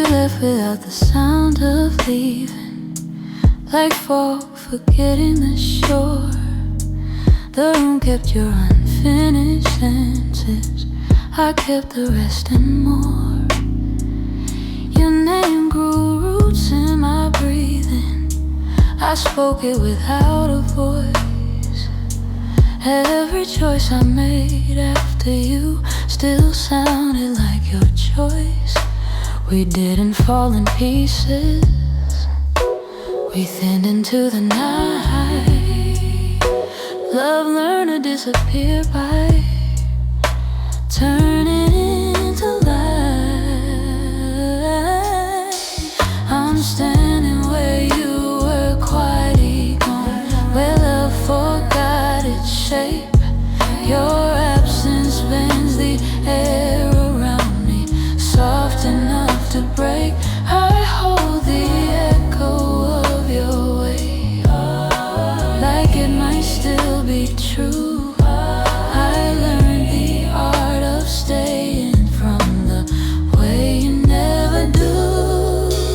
left without the sound of leaving, like fall forgetting the shore. The room kept your unfinished sentences, I kept the rest and more. Your name grew roots in my breathing, I spoke it without a voice. Every choice I made after you still sounded like your choice. We didn't fall in pieces, we thinned into the night. Love learned to disappear by turning into light. I'm standing where you were quietly gone, where love forgot its shape. Your absence bends the air around me, soft enough to break. I hold the echo of your way, like it might still be true. I learned the art of staying from the way you never do.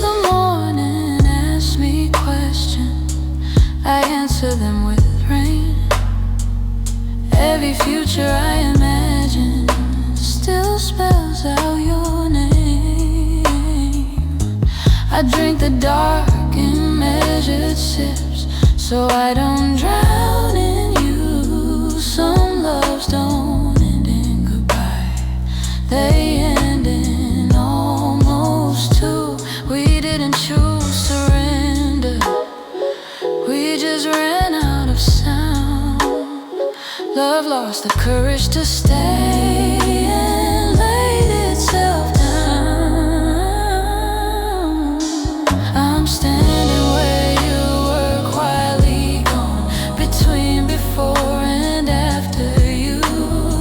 The morning asks me questions, I answer them with rain. Every future I imagine still spells out your name. I drink the dark in measured sips, so I don't drown in you. Some loves don't end in goodbye, they end in almost too. We didn't choose surrender, we just ran out of sound. Love lost the courage to stay and laid itself down. I'm standing where you were quietly gone, between before and after you.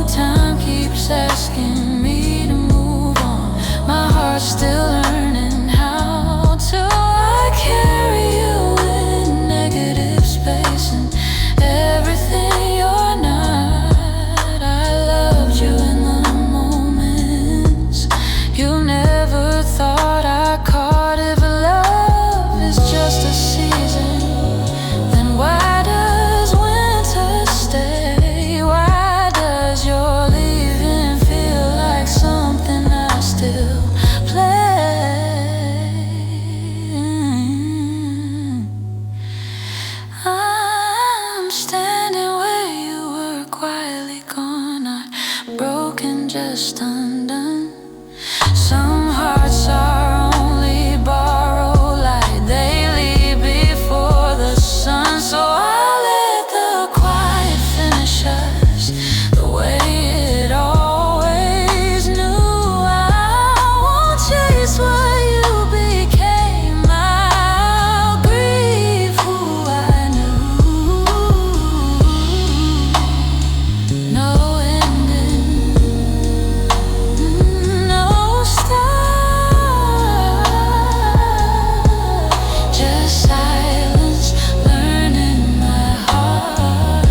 Time keeps asking me to move on, my heart's still learning how to. I carry you in negative space and everything you're not. I loved you in the moments you never thought I caught. If love is just a season, then why does winter stay? Why does your leaving feel like something I still play? I'm standing where you were quietly gone, not broken, just undone. Some hearts are only borrowed light, they leave before the sun. So I let the quiet finish us the way it always knew. I won't chase what you became, I'll grieve who I knew. No ending, no stop, just silence learning my heart.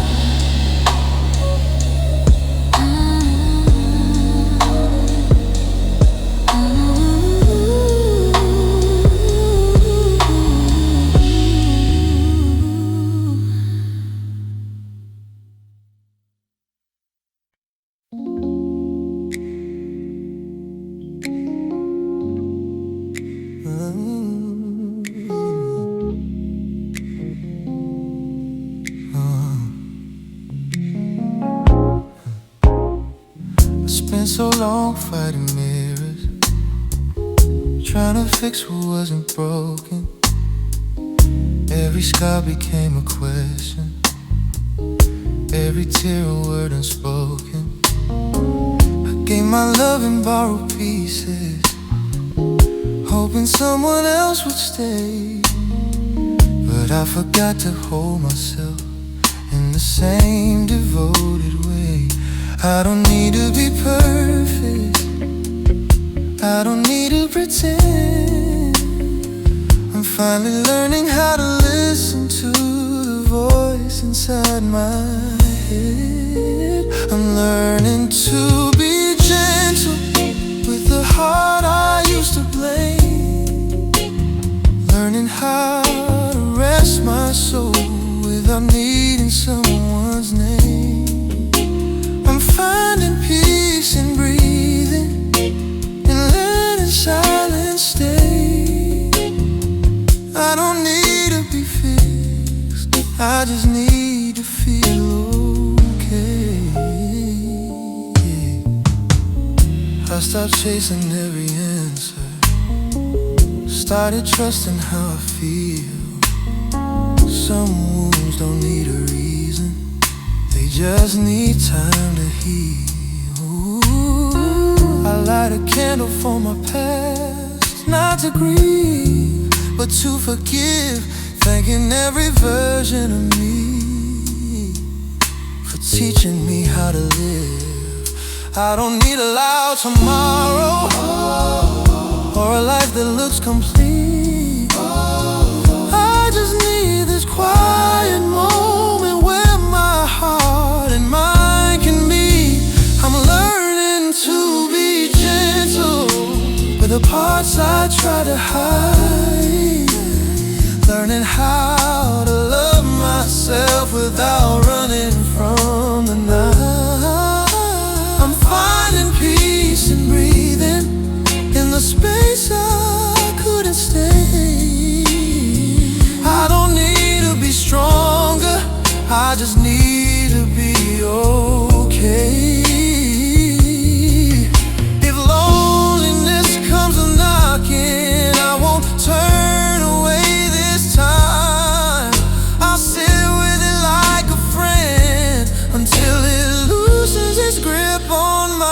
I spent so long fighting mirrors, trying to fix what wasn't broken. Every scar became a question, every tear a word unspoken. I gave my love in borrowed pieces, hoping someone else would stay. But I forgot to hold myself in the same devoted way. I don't need to be perfect, I don't need to pretend. I'm finally learning how to listen to the voice inside my head. I'm learning to be gentle with the heart I used to blame. I just need to feel okay. I stopped chasing every answer, started trusting how I feel. Some wounds don't need a reason, they just need time to heal. I light a candle for my past, not to grieve, but to forgive. Thanking every version of me for teaching me how to live. I don't need a loud tomorrow or a life that looks complete. I just need this quiet moment where my heart and mind can meet. I'm learning to be gentle with the parts I try to hide, learning how to love myself without running from the night. I'm finding peace in breathing in the space I couldn't stay. I don't need to be stronger, I just need to be okay. If loneliness comes knocking, I won't turn away this time. I'll sit with it like a friend until it loosens its grip on mine.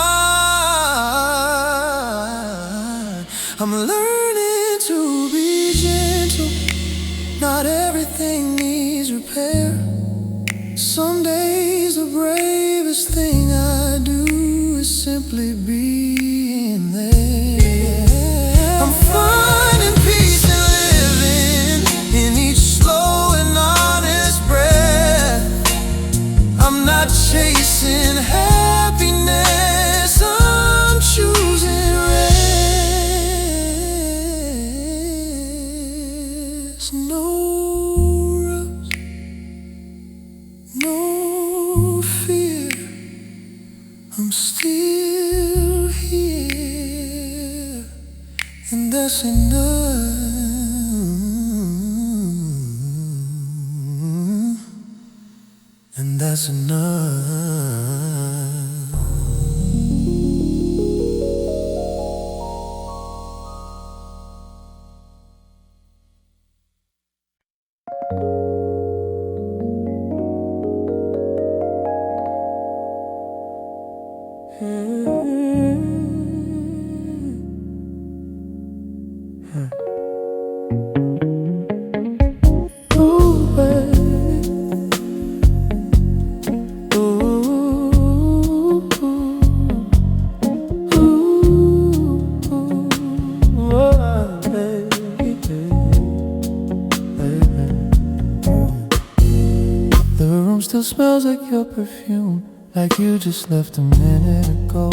I'm learning to be gentle, not everything needs repair. Some days the bravest thing I do is simply being there. I'm finding peace in living in each slow and honest breath. I'm not chasing happiness, I'm choosing rest. No rush, no fear, I'm still here, and that's enough, and that's enough. The room still smells like your perfume, like you just left a minute ago.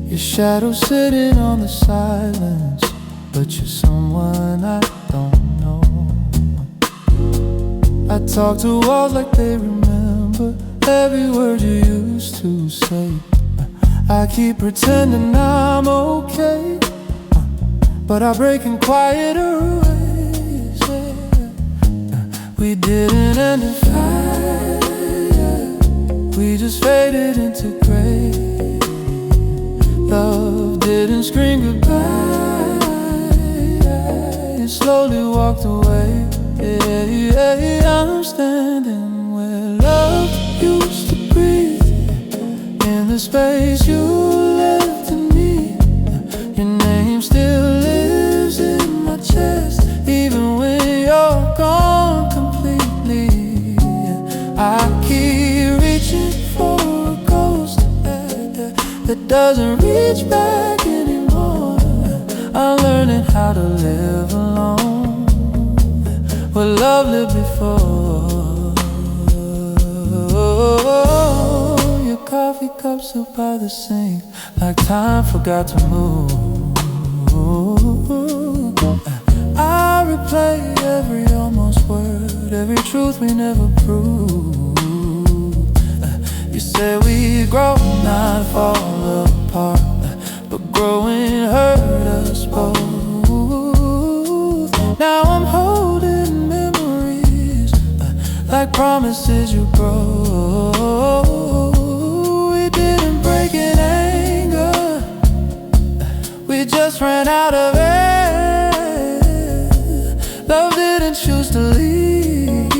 Your shadow sitting on the silence, but you're someone I don't know. I talk to walls like they remember every word you used to say. I keep pretending I'm okay, but I break in quieter ways. We didn't end in fire, we just faded into gray. Love didn't scream goodbye, it slowly walked away. I'm standing where love used to breathe, in the space you left in me. Your name still lives in my chest, even when you're gone completely. I keep reaching for a ghost that doesn't reach back anymore. I'm learning how to live alone, where love lived before. Your coffee cup still by the sink, like time forgot to move. I replay every almost word, every truth we never proved. You said we grow, not fall apart, but growing hurt us both. Now I'm holding promises you broke. We didn't break in anger, we just ran out of air. Love didn't choose to leave,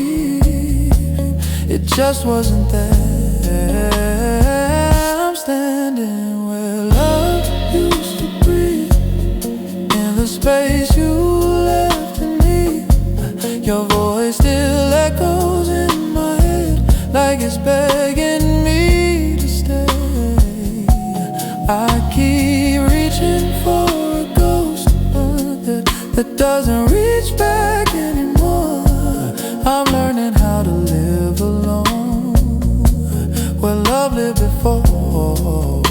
it just wasn't there. I'm standing where love used to breathe, in the space you left in me. Your voice still echoes in my head, like it's begging me to stay. I keep reaching for a ghost that doesn't reach back anymore. I'm learning how to live alone where love lived before.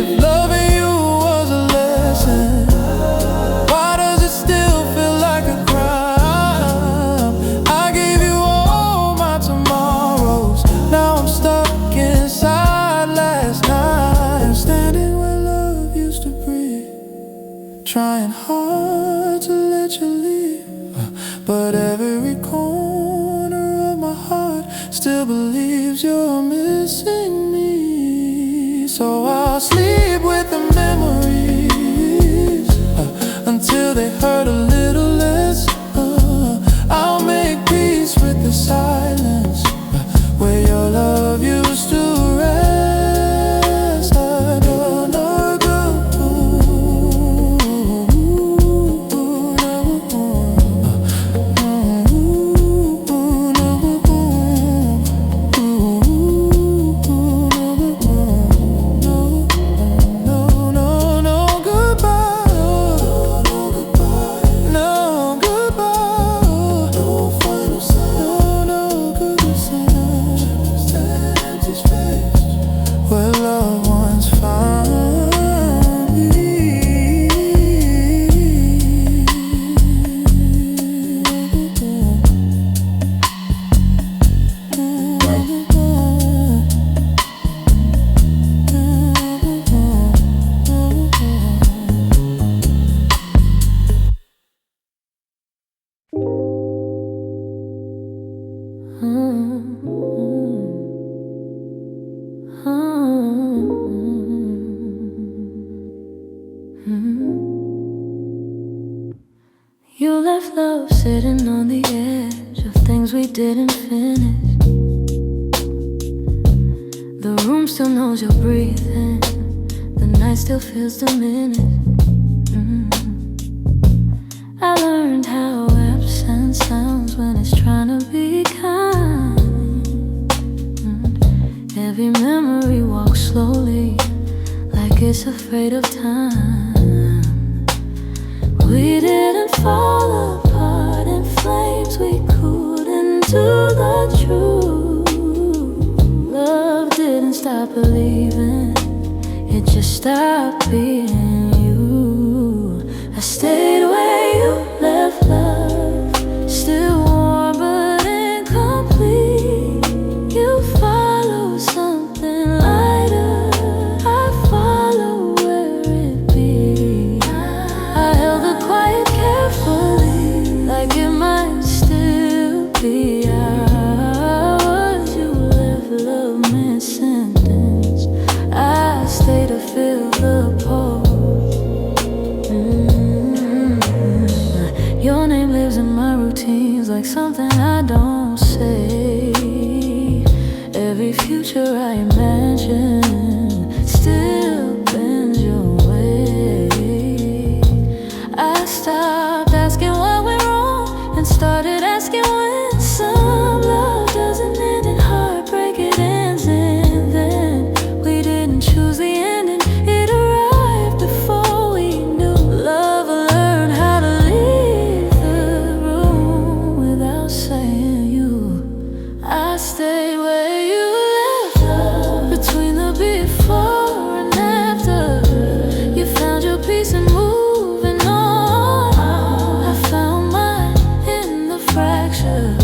If loving you was a lesson, why does it still feel like a crime? I gave you all my tomorrows, now I'm stuck inside last night. I'm standing where love used to breathe, trying hard to let you leave, but every corner of my heart still believes you're missing me. So I'll sleep with the memories until they hurt a little less. I'll make peace with the silence where your love used to rest. I don't know go. Where love once found me. You left love sitting on the edge of things we didn't finish. The room still knows you're breathing, the night still feels diminished. I learned how absence sounds when it's trying to be kind. Every memory walks slowly, like it's afraid of time. We didn't fall apart in flames, we couldn't do the truth. Love didn't stop believing, it just stopped being you. I stayed where you left love, still warm but incomplete. You follow something lighter, I follow where it be. I held the quiet carefully, like it might still be ours. You left love mid-sentence, I stay to fill the pause. Your name lives in my routines like something I don't say. Every future I imagine still bends your way. I stopped asking what went wrong and started asking when. Some love doesn't end in heartbreak, it ends and then we didn't choose the ending, it arrived before we knew. Love learned how to leave the room without saying you. I stay where you left love, between the before and after. You found your peace and moving on, I found mine in the fracture.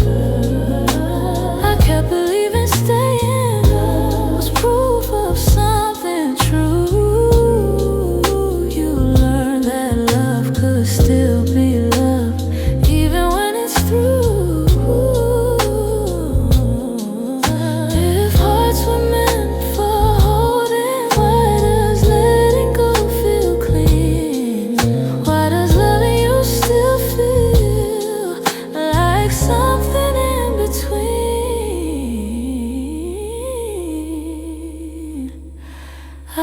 I kept believing staying was proof of something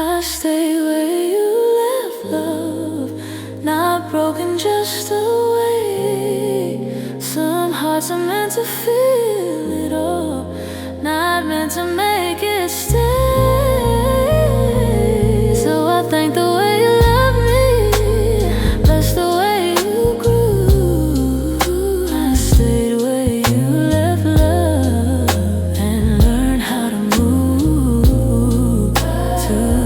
I stay where you left love, not broken, just away. Some hearts are meant to feel it all, not meant to make it stay. So I thank the way you love me, bless the way you grew. I stayed where you left love and learned how to move too.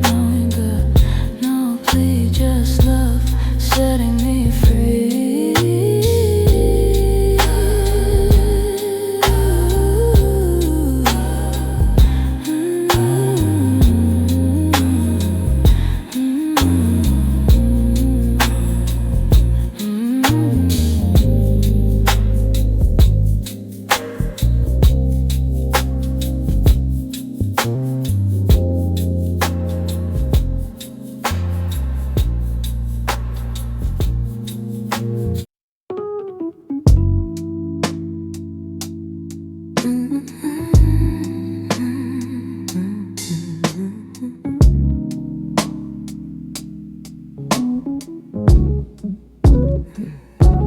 Knowing good, no plea, just love setting me free.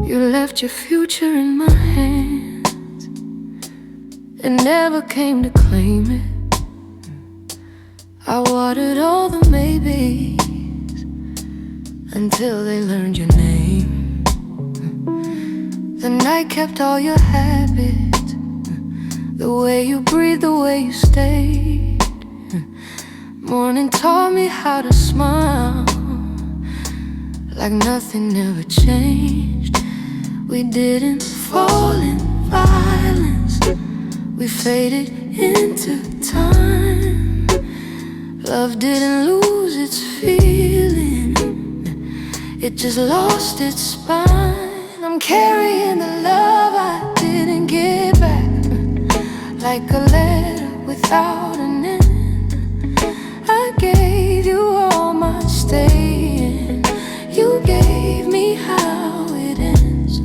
You left your future in my hands and never came to claim it. I watered all the maybes until they learned your name. The night kept all your habits, the way you breathed, the way you stayed. Morning taught me how to smile, like nothing ever changed. We didn't fall in violence, we faded into time. Love didn't lose its feeling, it just lost its spine. I'm carrying the love I didn't get back, like a letter without an end. I gave you all my staying, you gave me how it ends.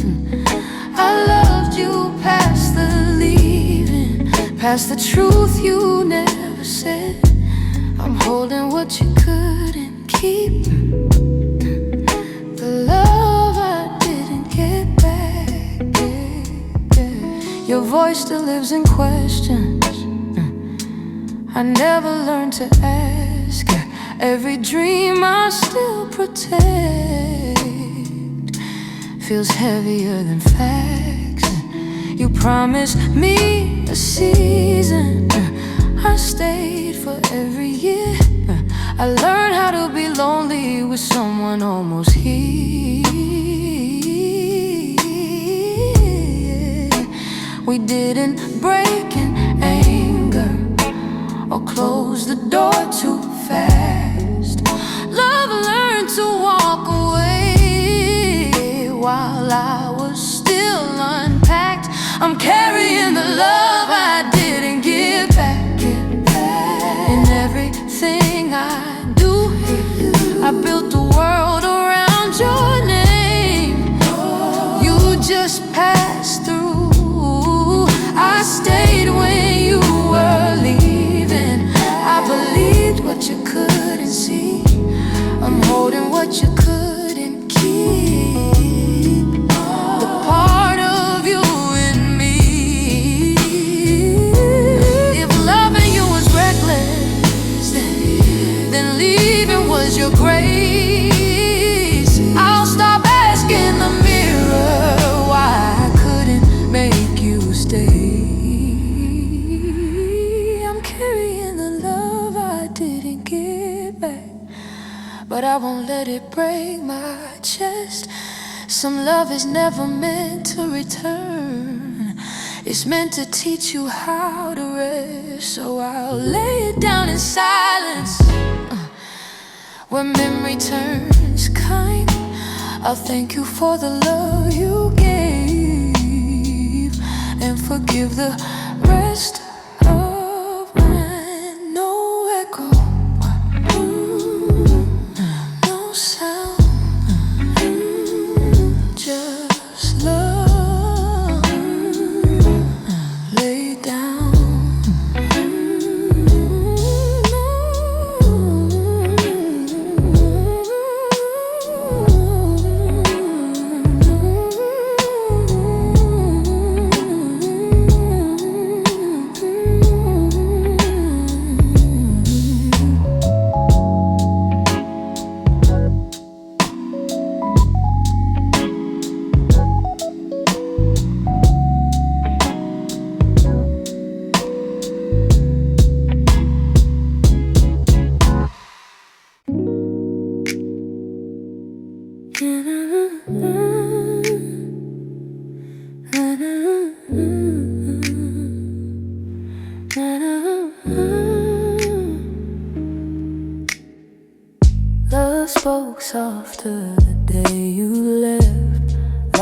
I loved you past the leaving, past the truth you never said. I'm holding what you couldn't keep, the love I didn't get back. Your voice still lives in questions I never learned to ask. Every dream I still protect feels heavier than facts. You promised me a season, I stayed for every year. I learned how to be lonely with someone almost here. We didn't break in anger or close the door too fast. Love learned to walk away while I was still unpacked. I'm carrying the love I didn't give back. In everything I do, I built the world around your name. You just passed through, I stayed when you were leaving. I believed what you couldn't see, I'm holding what you couldn't keep, the part of you in me. If loving you was reckless, then leaving was your grace. I'll stop asking the mirror why I couldn't make you stay. I'm carrying the love I didn't get back, but I won't let it break my chest. Some love is never meant to return, it's meant to teach you how to rest. So I'll lay it down in silence, where memory turns kind. I'll thank you for the love you gave, and forgive the rest of mine. No echo, no sound,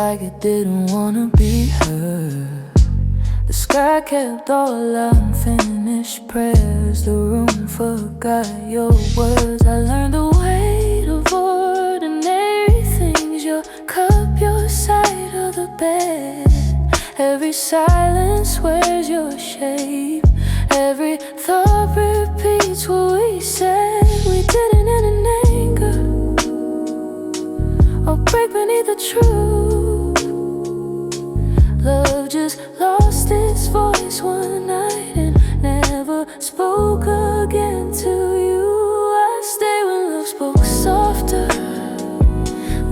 like it didn't wanna be heard. The sky kept all unfinished prayers. The room forgot your words. I learned the weight of ordinary things. Your cup, your side of the bed. Every silence wears your shape. Every thought repeats what we said. We didn't end in anger or break beneath the truth. Love just lost its voice one night and never spoke again to you. I stayed when love spoke softer,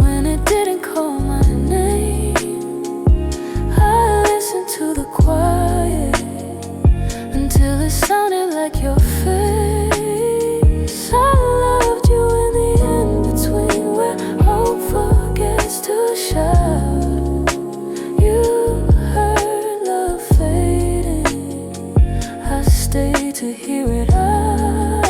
when it didn't call my name. I listened to the quiet until it sounded like your face. I loved you in the in-between, where hope forgets to shout. You heard love fading. I stayed to hear it out.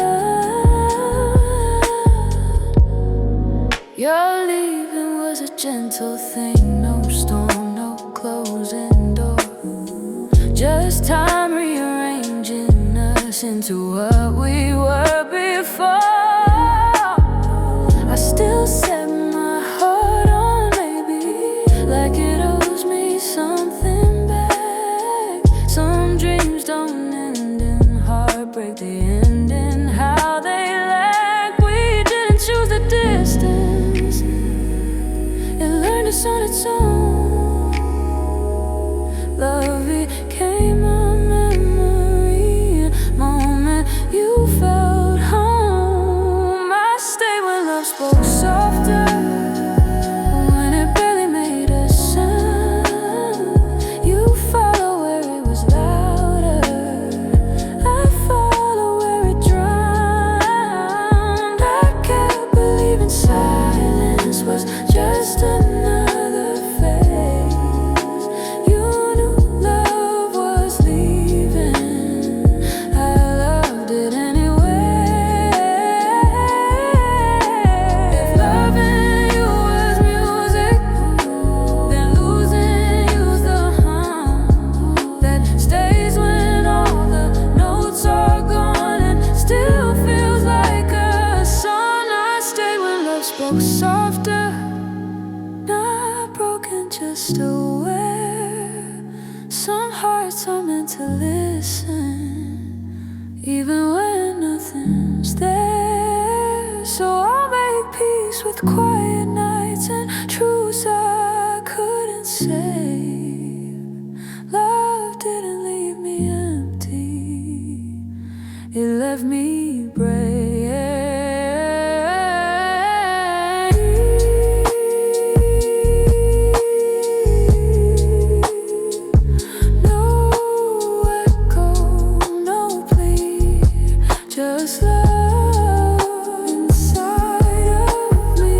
Your leaving was a gentle thing. No storm, no closing door. Just time rearranging us into what we were before. I still set my heart on maybe, like it owes me something back. Some dreams don't end in heartbreak, they end in how they lack. We didn't choose the distance, it learned us on its own. Love became a memory, a moment you felt home. I stayed when love spoke softer, when it barely made a sound. You follow where it was louder, I follow where it drowned. I can't believe in silence was just another phase. You knew love was leaving, I loved it anyway. If loving you was music, then losing you's the hum that stays when all the notes are gone and still feels like a song. I stayed when love spoke softer, not broken, just aware. Some hearts are meant to listen, even when nothing's there. So I'll make peace with quiet nights and truths I couldn't say. Love didn't leave me empty, it left me brave. No echo, no plea, just love inside of me.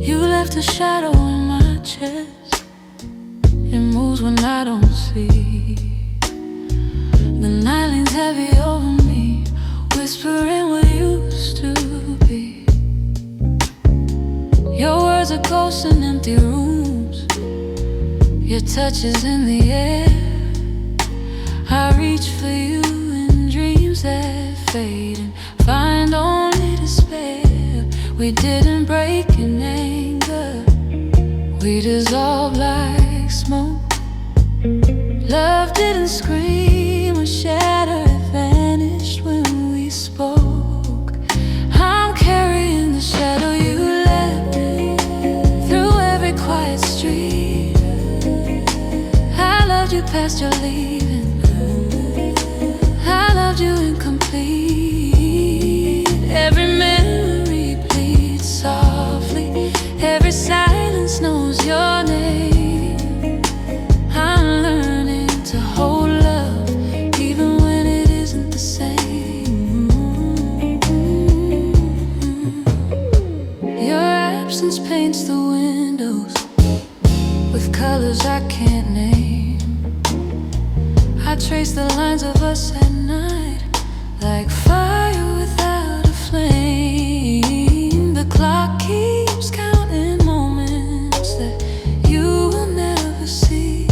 You left a shadow in my chest, it moves when I don't see. The night leans heavy over me, whispering what used to be. Your words are ghosts in empty rooms, your touch is in the air. I reach for you in dreams that fade and find only despair. We didn't break in anger, we dissolved like smoke. Love didn't scream or shatter, it vanished when we spoke. I'm carrying the shadow you left through every quiet street. I loved you past your leaving, I loved you incomplete. Every memory others I can't name. I trace the lines of us at night, like fire without a flame. The clock keeps counting moments that you will never see.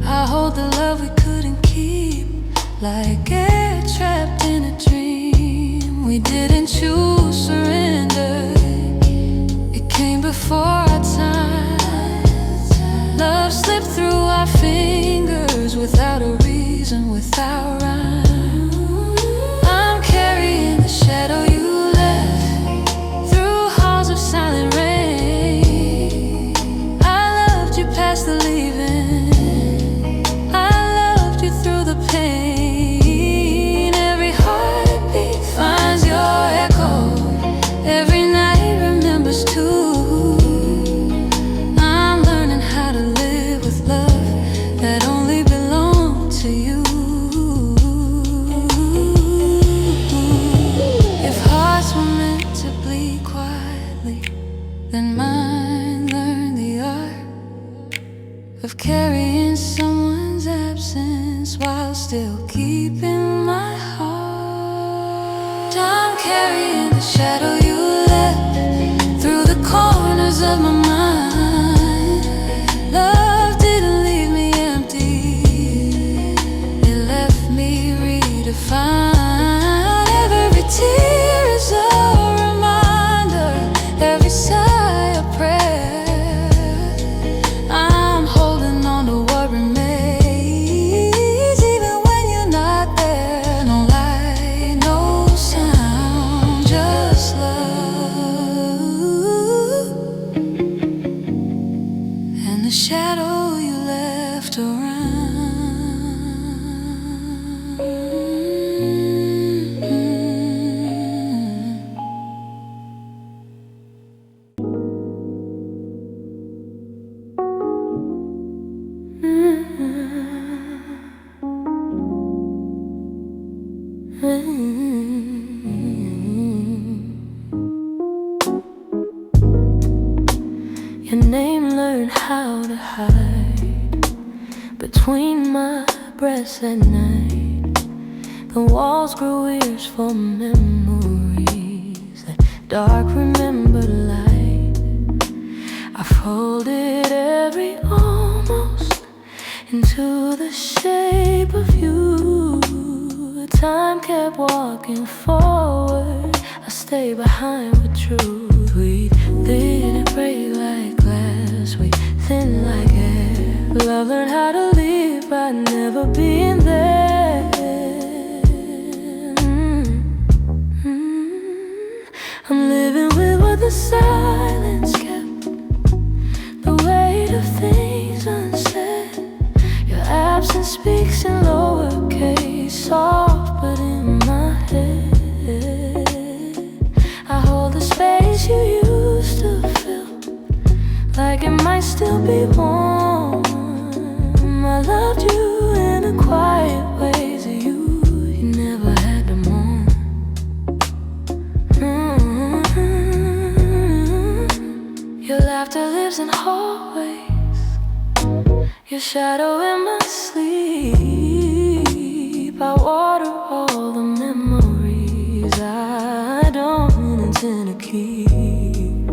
I hold the love we couldn't keep, like air trapped in a dream. We didn't choose surrender, it came before our time. Love slipped through our fingers without a reason, without rhyme. I'm carrying the shadow you left through halls of silent rain. I loved you past the leaving, I loved you through the pain. Every heartbeat finds your echo, every night remembers too. I'm learning how to live with love that only belonged to you. If hearts were meant to bleed quietly, then mine learned the art of carrying someone's absence while still keeping my heart. I'm carrying the shadow you left through the corners of my mind. Love didn't leave me empty, it left me redefined. Every tear is a reminder, every sigh a prayer. I'm holding on to what remains, even when you're not there. No light, no sound, just love and the shadow you left around. Your name learned how to hide between my breasts at night. The walls grew ears for memories, that dark remembered light. I folded every almost into the shape of you. Time kept walking forward, I stayed behind with truth. We didn't break like glass, we thin like air. Love learned how to live by never being there. I'm living with what the silence kept, the weight of things unsaid. Your absence speaks in lowercase, soft but in my head. I hold the space you used to fill, like it might still be warm. I loved you in the quiet ways that you never had to mourn. Your laughter lives in hallways, your shadow in my sleep. I water all the memories I don't intend to keep.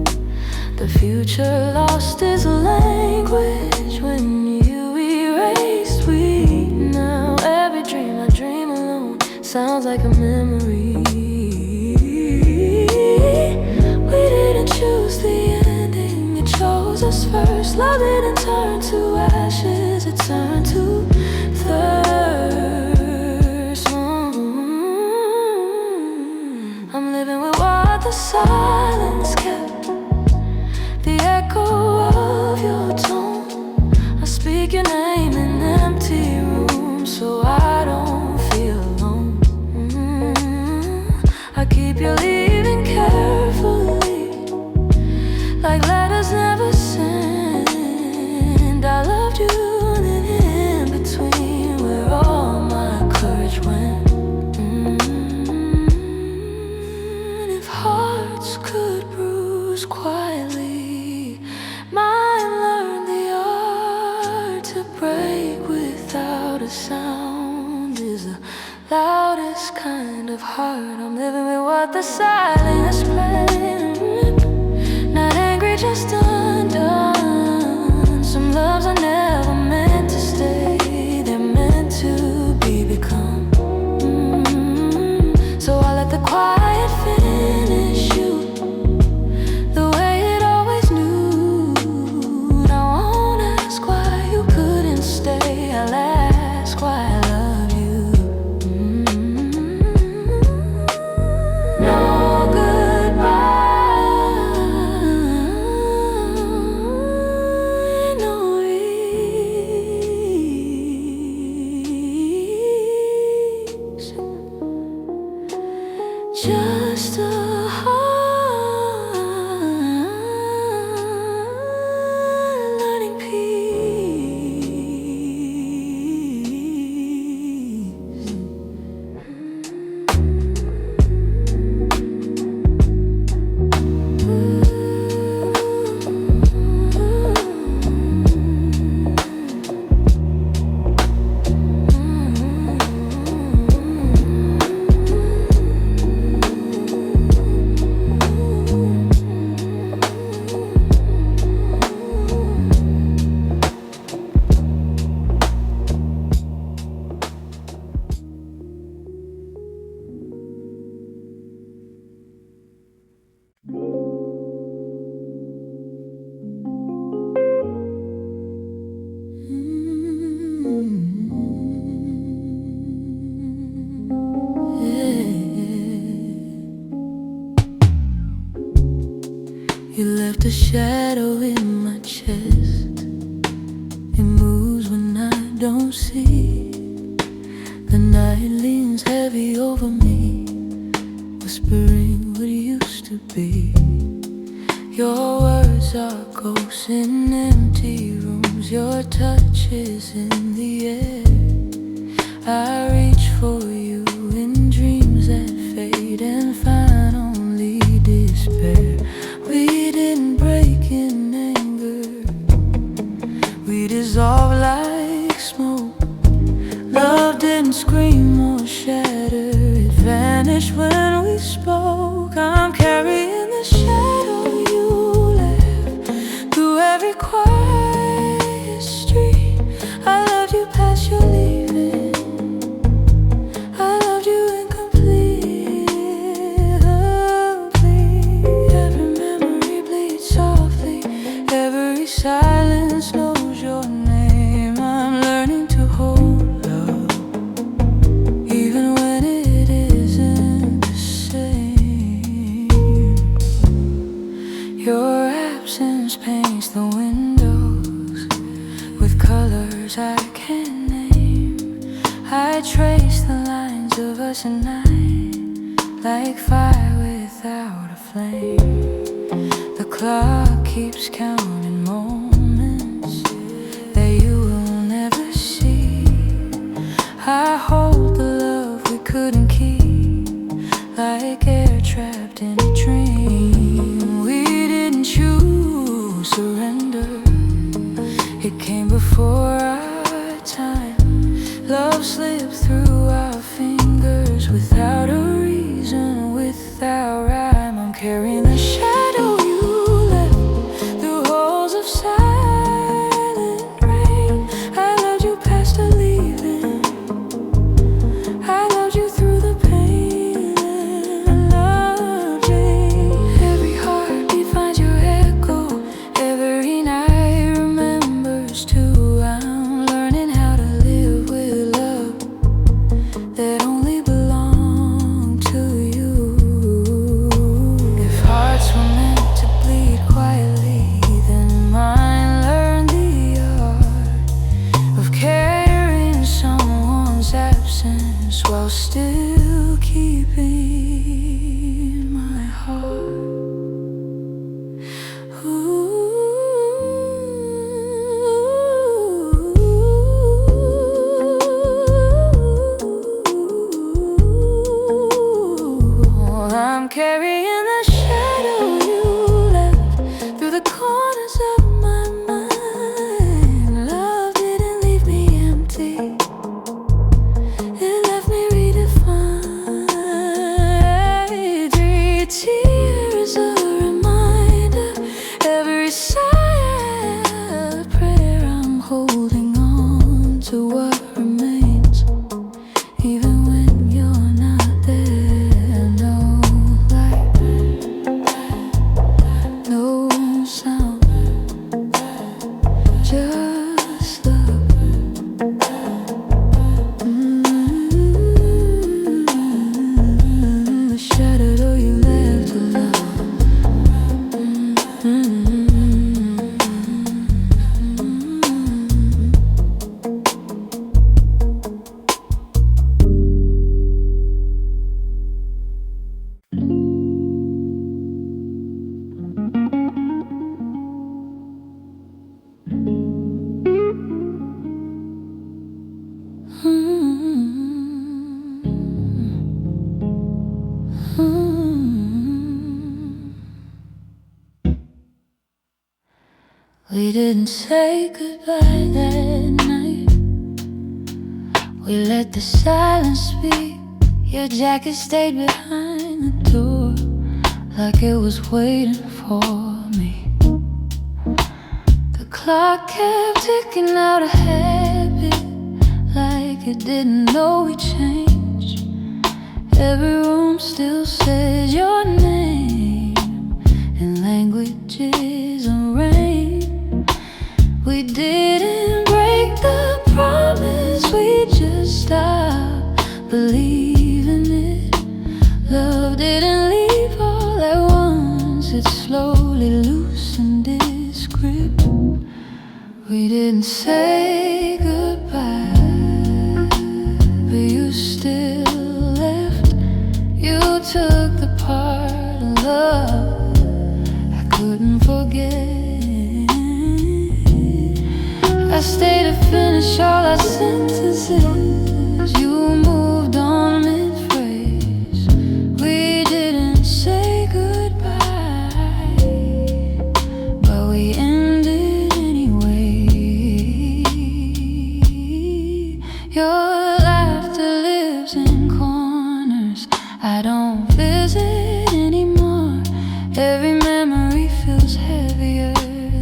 The future lost its language when you erased. We now every dream I dream alone sounds like a memory. We didn't choose the ending, it chose us first. Love didn't turn to ashes, it turned to thirst. I'm living with what the silence kept, the echo of your tone. I speak your name in empty rooms so I don't feel alone. I keep you leaving carefully, like letters never sent. I loved you and then in between where all my courage went. And if hearts could bruise quietly, mine learned heart. I'm living with what the silence claims. Not angry, just undone. Some loves are never meant to stay, they're meant to be become. So I let the quiet finish you the way it always knew. Now I won't ask why you couldn't stay, I'll ask why I love you. No goodbye, no reason, just a heart learning peace. You left a shadow in my chest. It moves when I don't see. The night leans heavy over me, whispering what used to be. Your words are ghosts in empty rooms. Your touch is in the air. I reach for you in dreams that fade and find only despair. We didn't break in anger, we dissolved like smoke. Love didn't scream or shatter, it vanished when we spoke. I'm carrying the shadow you left through every quiet street. I loved you past your leaving, I loved you incomplete. Every memory bleeds softly, every silence knows your name. I'm learning to hold love, even when it isn't the same. Your absence paints the windows with colors I can't name. I trace the lines of us at night, like fire without a flame. The clock keeps counting moments that you will never see. I hold the love we couldn't keep, like air trapped in a dream. We didn't choose surrender, it came before our time. Love slipped through our fingers without a reason, without rhyme. I'm carrying the shadow you left through holes of silent rain. I loved you past the leaving, I loved you through the pain and longing. Every heartbeat finds your echo, every night remembers too. I'm learning how to live with love that only belonged to you. If hearts were meant to bleed quietly, then mine learned the art of carrying someone's absence while still keeping my heart. I'm carrying the shadow you left through the corners of my mind. Love didn't leave me empty, it left me redefined. We didn't say goodbye that night. We let the silence speak. Your jacket stayed behind the door, like it was waiting for me. The clock kept ticking out a habit, like it didn't know we changed. Every room still says your name in languages arranged. We didn't break the promise, we just stopped believing it. Love didn't leave all at once, it slowly loosened its grip. We didn't say goodbye, but you still left. You took the part of love I couldn't forget. I stayed to finish all our sentences. You moved on mid-phrase. We didn't say goodbye, but we ended anyway. Your laughter lives in corners I don't visit anymore. Every memory feels heavier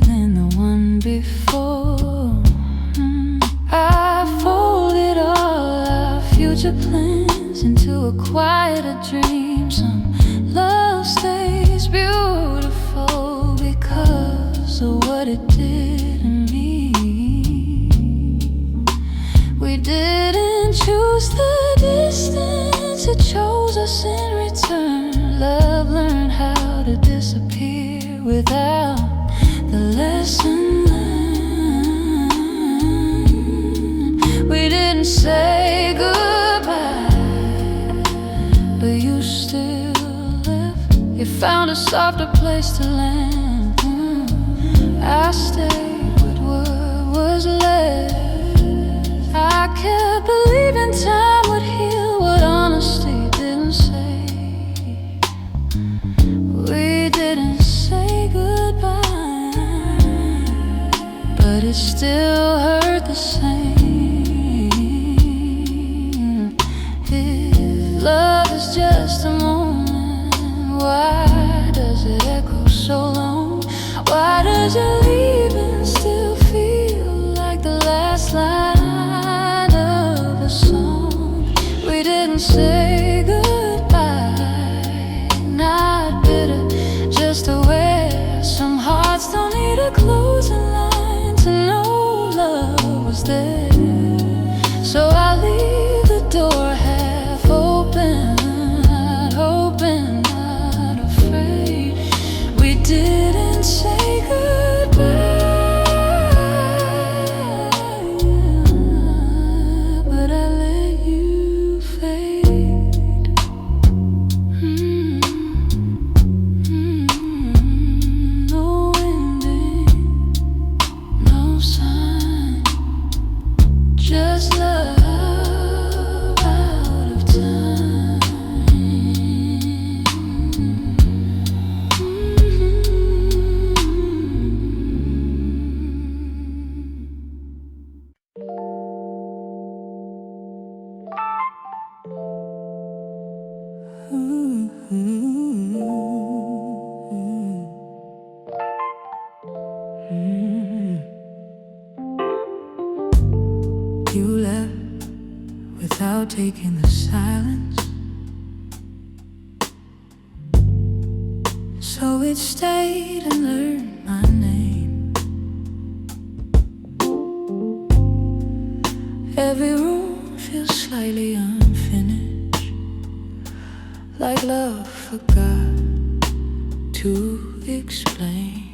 than the one before. I folded all our future plans into a quieter dream. Some love stays beautiful because of what it did to me. We didn't choose the distance, it chose us in return. Love learned how to disappear without the lesson learned. We didn't say goodbye, but you still left. You found a softer place to land. I stayed with what was left. I kept believing time would heal what honesty didn't say. We didn't say goodbye, but it still hurt the same. If love is just a moment, why does it echo so long? Why does your leaving still feel like the last line of a song? We didn't say goodbye, not bitter, just aware. Some hearts don't need a closing line to know love was there. So I leave the door half open, not hoping, not afraid. We didn't say goodbye, but I let you fade. No ending, no sign, just love out of time. You left without taking the silence, so it stayed and learned my name. Every room feels slightly unfinished, like love forgot to explain.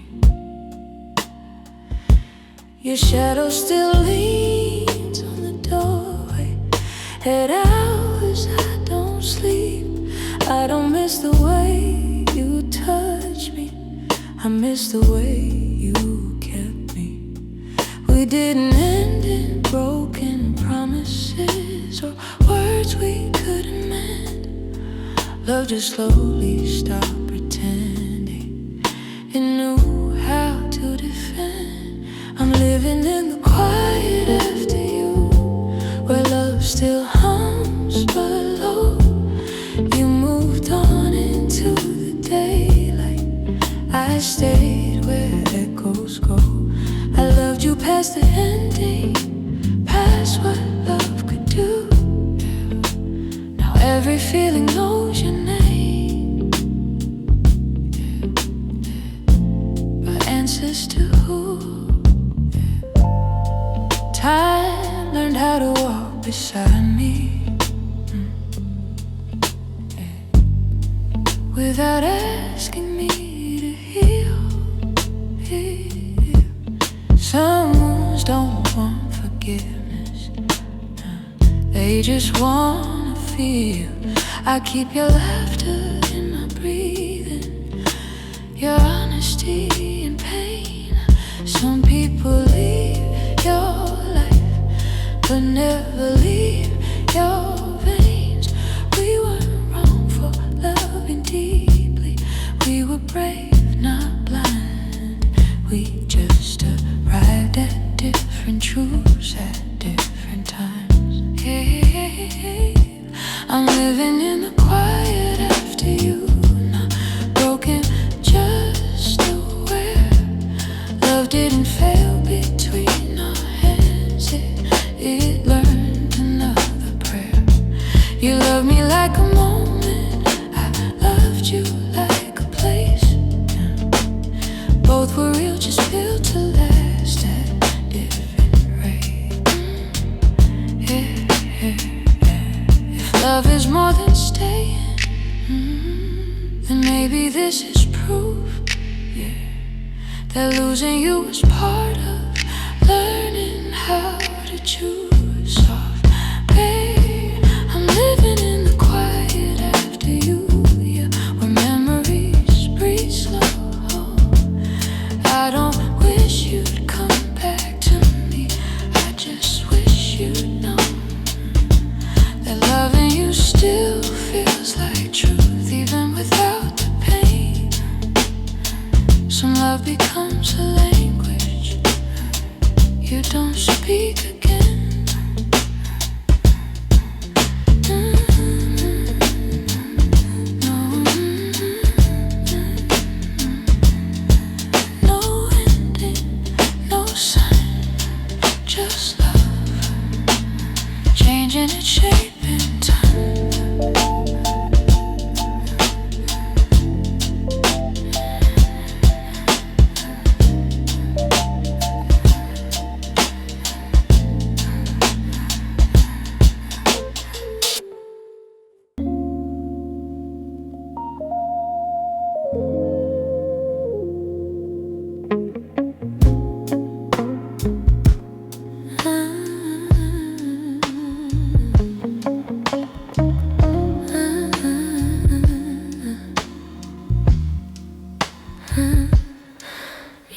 Your shadow still leans on the doorway. At hours I don't sleep, I don't miss the way you touch me, I miss the way you kept me. We didn't end in broken promises or words we couldn't mend. Love just slowly stopped pretending it knew how to defend. I'm living in the quiet after you, where love still hums but low. You moved on into the daylight, I stayed where echoes go. I loved you past the ending, past what love could do. Now every feeling knows your name, but answers to who? Time learned how to walk beside me, without asking me to heal. Some wounds don't want forgiveness, they just wanna feel. I keep your laughter in my breathing, your honesty and pain. Some people leave your life, but never leave your veins. We weren't wrong for loving deeply, we were brave, not blind. We just arrived at different truths at different times. Yeah. I'm living in the quiet after you, not broken, just aware. Love didn't fail between our hands, it learned another prayer. You loved me like a moment, I loved you like a place. Both were real, just built to last at different rates. If love is more than staying, then maybe this is proof, that losing you was part of learning how to choose soft. Babe, I'm living in the quiet after you, where memories breathe slow. I don't wish you'd come back to me, I just wish you'd know that loving you still feels like truth, even without the pain. Some love becomes a language you don't speak again. No ending, no sign, just love, changing its shape in time.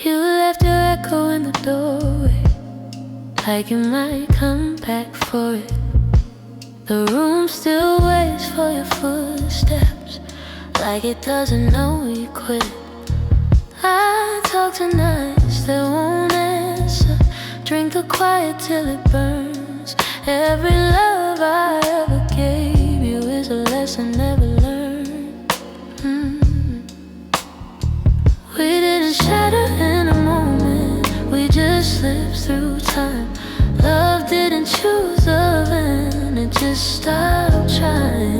You left your echo in the doorway, like you might come back for it. The room still waits for your footsteps, like it doesn't know you quit. I talk to nights that won't answer, drink the quiet till it burns. Every love I ever gave you is a lesson never learned. We didn't shatter in a moment, we just slipped through time. Love didn't choose love and it just stopped trying.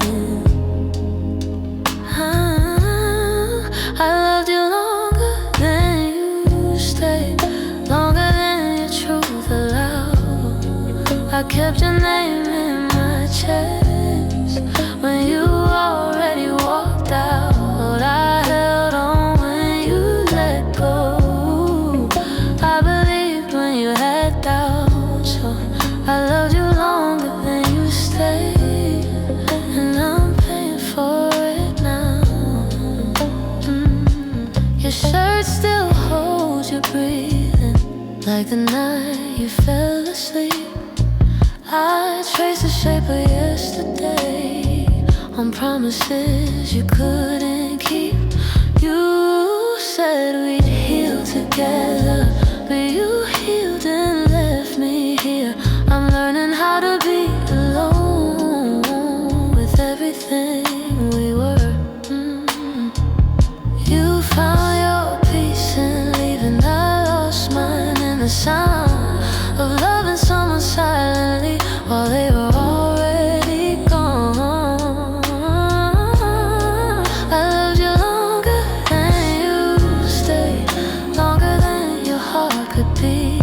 I loved you longer than you stayed, longer than your truth allowed. I kept your name in my chest when you already walked out. I held on when you let go, I believed when you had doubts. So I loved you longer than you stayed, and I'm paying for it. like the night you fell asleep. I traced the shape of yesterday on promises you couldn't keep. You said we'd heal together, but you healed and left me here. I'm learning how to be alone with everything we were. You found your peace in leaving, I lost mine in the sound of loving someone silently while they were already gone. I loved you longer than you stayed, longer than your heart could be.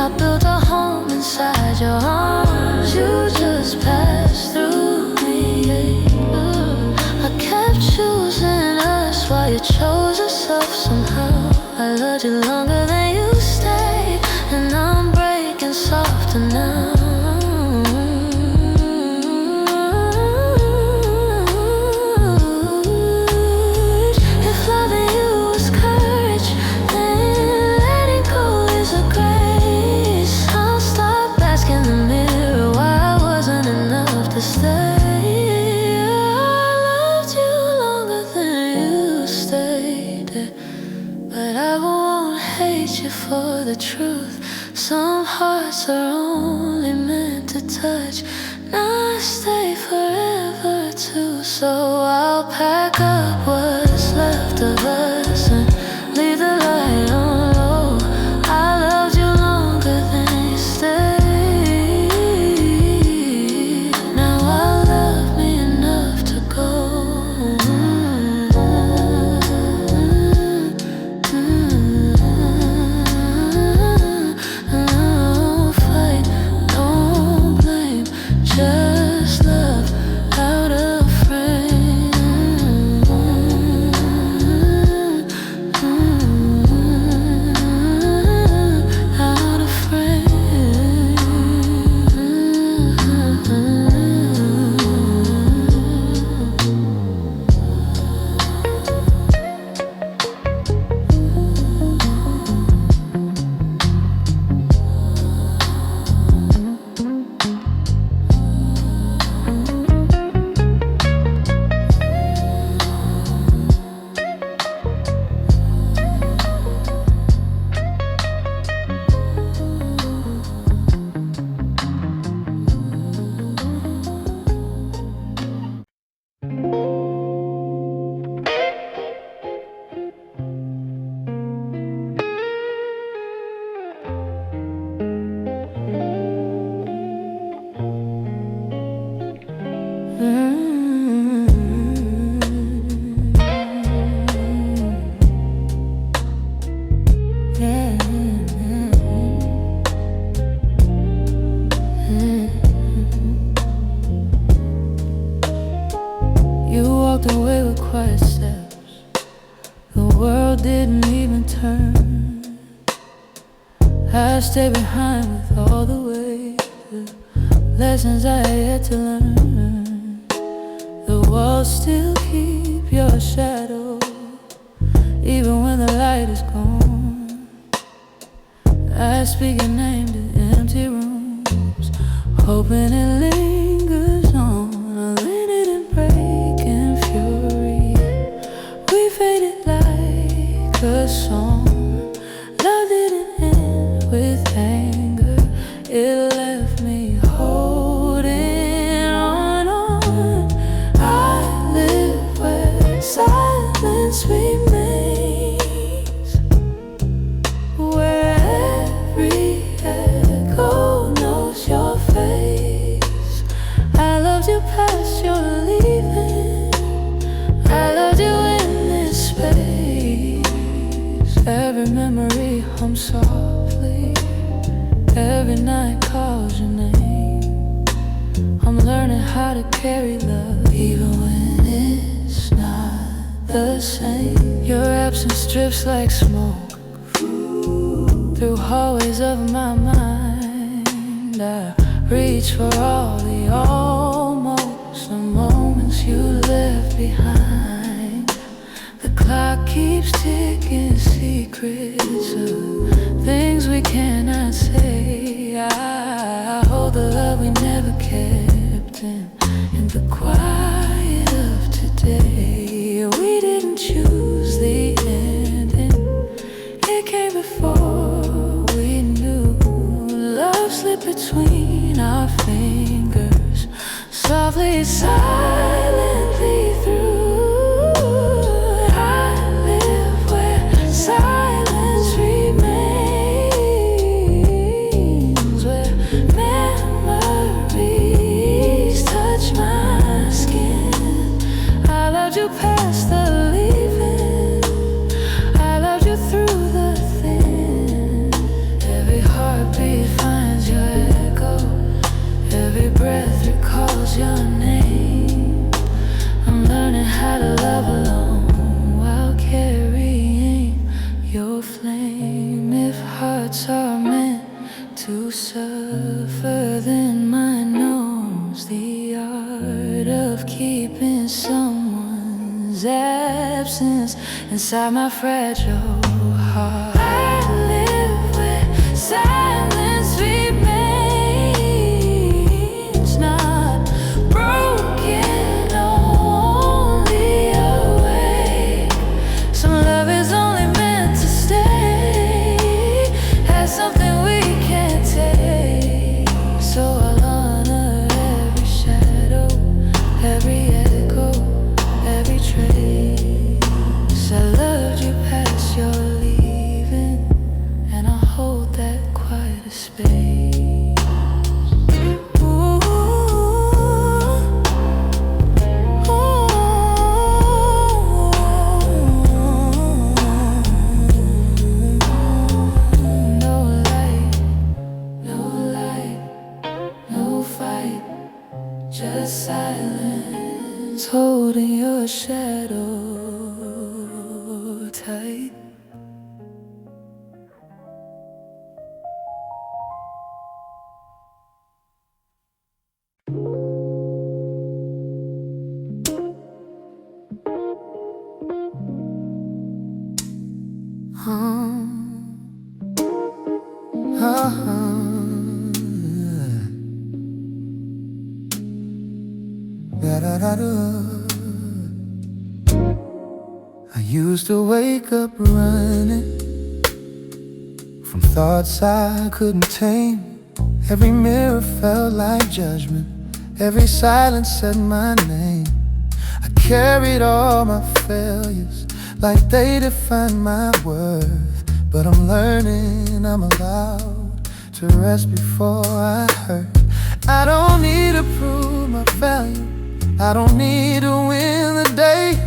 I built a home inside your arms, you just passed through me. I kept choosing us while you chose yourself somehow. I loved you longer than you stayed, and I'm breaking softer now. If loving you was courage, then letting go is a grace. I'll stop asking the mirror why I wasn't enough to stay. But I won't hate you for the truth. Some hearts are only meant to touch, not stay forever too. So I'll pack up what's left of us and leave the light on low. I loved you longer than you stayed. Now I love me enough to go. Just love out of frame. Out of frame. You walked away with quiet steps. The world didn't even turn. I stayed behind with all the weight of lessons I had yet to learn. The walls still keep your shadow, even when the light is gone. I speak your name to empty rooms, hoping it lingers on. I landed in breaking fury. We faded like a song. Love didn't end with anger. It left me holding on. I live where silence remains, where every echo knows your face. I loved you past your leaving. I loved you in this space. Every memory hums softly. Every night calls your name. I'm learning how to carry love, even when it's not the same. Your absence drips like smoke through hallways of my mind. I reach for all the almost, the moments you left behind. The clock keeps ticking secrets of things we cannot say. I hold the love we never kept in the quiet of today. We didn't choose the ending, it came before we knew. Love slipped between our fingers, softly, silently through. I live where silence remains, where memories touch my skin. I loved you past the leaving, I loved you through the thin. Every heartbeat finds your echo, every breath recalls your name. I'm learning how to love alone while carrying your flame. If hearts are meant to suffer, then mine knows the art of keeping someone's absence inside my fragile heart. I live where silence remains, not broken, only awake. Some love is only meant to stay, has something we can't take. So I'll honor every shadow, every echo, every trace. I loved you past your leaving, and I'll hold that quiet space. Ooh, no light, no light, no fight, just silence, holding your shadow tight. I used to wake up running from thoughts I couldn't tame. Every mirror felt like judgment, every silence said my name. I carried all my failures like they defined my worth. But I'm learning I'm allowed to rest before I hurt. I don't need to prove my value, I don't need to win the day.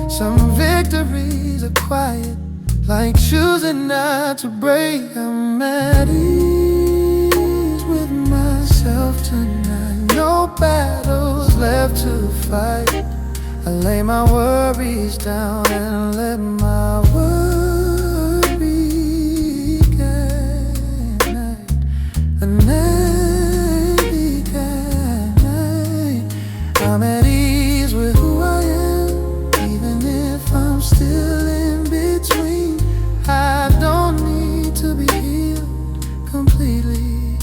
Some victories are quiet, like choosing not to break. I'm at ease with myself tonight, no battles left to fight. I lay my worries down and let my word began. The night began. I'm at ease with who I am, even if I'm still in between. I don't need to be healed completely,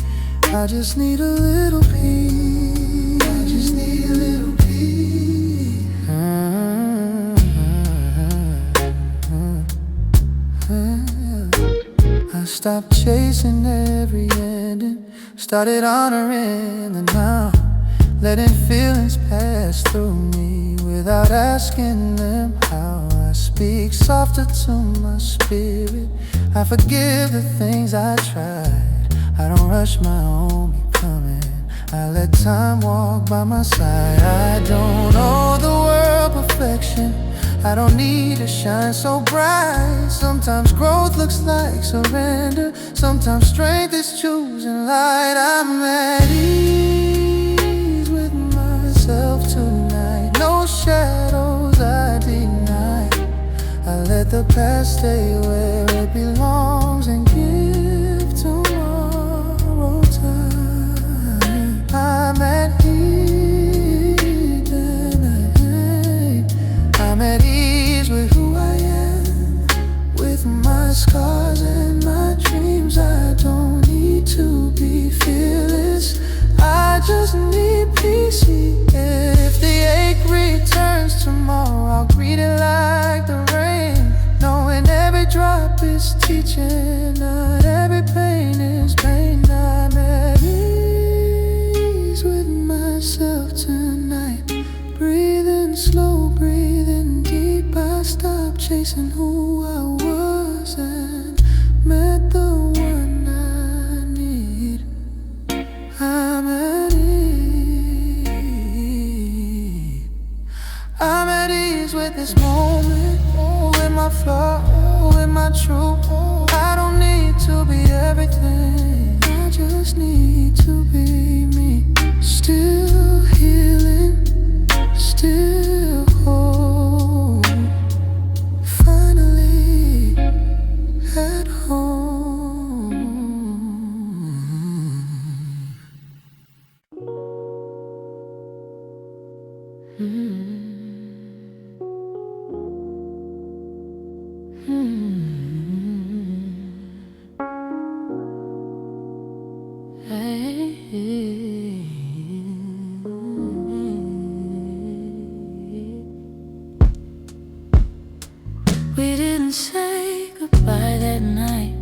I just need a little peace. I just need a little peace. I stopped chasing every ending, started honoring the now, letting feelings pass through me without asking them how. I speak softer to my spirit, I forgive the things I tried. I don't rush my own becoming, I let time walk by my side. I don't owe the world perfection, I don't need to shine so bright. Sometimes growth looks like surrender, sometimes strength is choosing light. I'm at ease with myself tonight, no shadows I deny. I let the past stay where it belongs and give tomorrow time. I'm at ease tonight, I'm at ease with who I am, with my scars and my dreams. to be fearless. I just need peace. If the ache returns tomorrow, I'll greet it like the rain, knowing every drop is teaching, not every pain is pain. I'm at ease with myself tonight, breathing slow, breathing deep. I stopped chasing who I was and met the one I need. I'm at ease. I'm at ease with this moment, with my flaw, with my truth. I don't need to be everything, I just need to be me. Still healing, still whole, finally at home. We didn't say goodbye that night.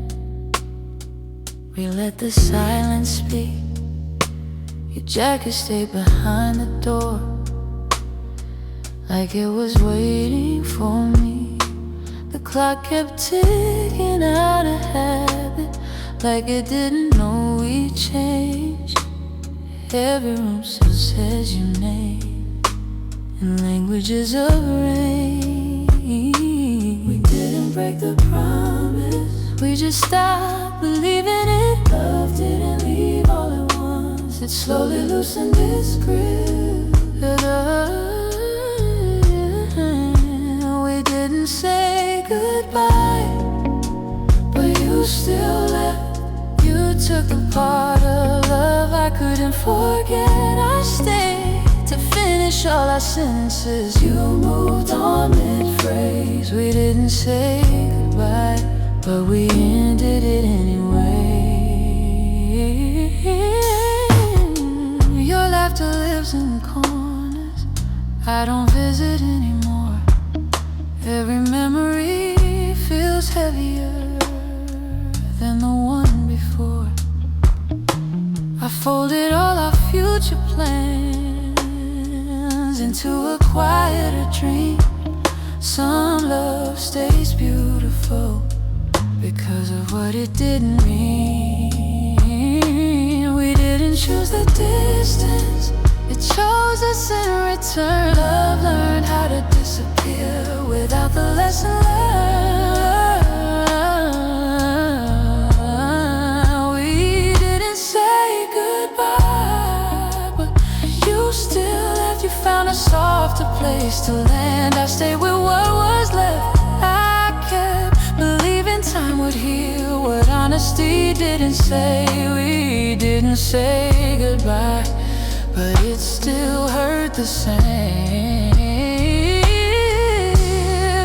We let the silence speak. Your jacket stayed behind the door, like it was waiting for me. The clock kept ticking out of habit, like it didn't know we changed. Every room still says your name in languages of rain. We didn't break the promise, we just stopped believing it. Love didn't leave all at once, it slowly loosened its grip. We didn't say goodbye, but you still left. You took the part of love I couldn't forget. I stayed to finish all our sentences. You moved on mid-phrase. We didn't say goodbye, but we ended it anyway. Your laughter lives in corners I don't visit anymore. Every memory feels heavier than the one before. I folded all our future plans into a quieter dream. Some love stays beautiful because of what it didn't mean. We didn't choose the distance, it chose us in return. Love learned how to disappear without the lesson learned. We didn't say goodbye, but you still left. You found a softer place to land. I stayed with what was left. I kept believing time would heal what honesty didn't say. We didn't say goodbye, but it still hurt the same.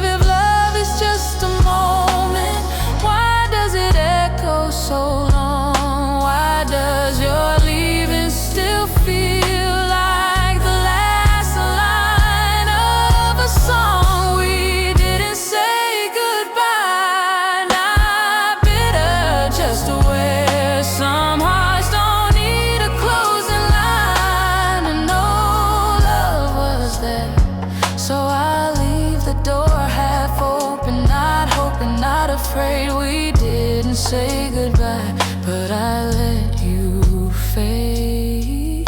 If love is just a moment, why does it echo so long? Why does your leaving still feel like the last line of a song? We didn't say goodbye, not bitter, just aware. Some hearts don't need a closing line, and no love was there. So I leave the door half open, not hoping, not afraid. We didn't say goodbye, but I let you fade.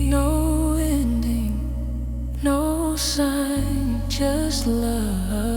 No ending, no sign, just love.